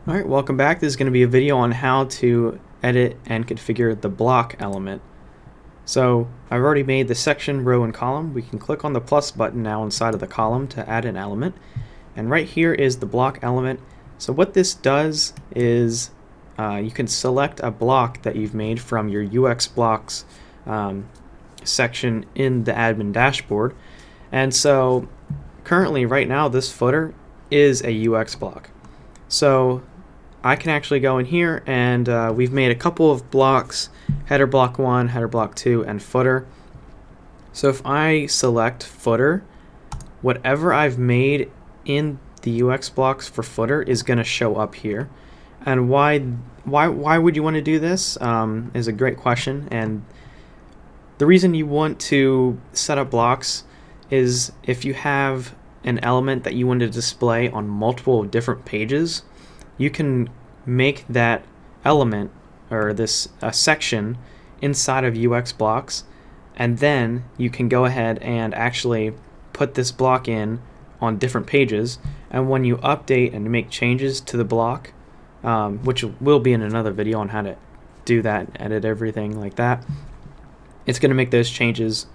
Alright, welcome back. This is going to be a video on how to edit and configure the block element. So I've already made the section, row, and column. We can click on the plus button now inside of the column to add an element. And right here is the block element. So what this does is you can select a block that you've made from your UX blocks section in the admin dashboard. And so currently right now this footer is a UX block. So I can actually go in here and we've made a couple of blocks: header block 1, header block 2, and footer. So if I select footer, whatever I've made in the UX blocks for footer is going to show up here. And why would you want to do this is a great question. And the reason you want to set up blocks is if you have an element that you want to display on multiple different pages, you can make that element or this section inside of UX blocks, and then you can go ahead and actually put this block in on different pages. And when you update and make changes to the block, which will be in another video on how to do that and edit everything like that, it's going to make those changes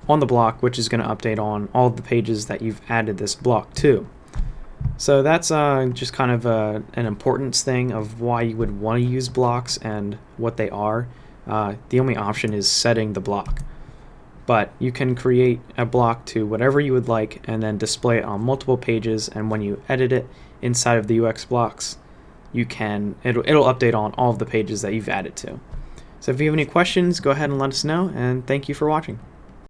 on the block, which is going to update on all the pages that you've added this block to. So that's just kind of an importance thing of why you would want to use blocks and what they are. The only option is setting the block, but you can create a block to whatever you would like and then display it on multiple pages, and when you edit it inside of the UX blocks, it'll update on all of the pages that you've added to. So if you have any questions, go ahead and let us know, and thank you for watching.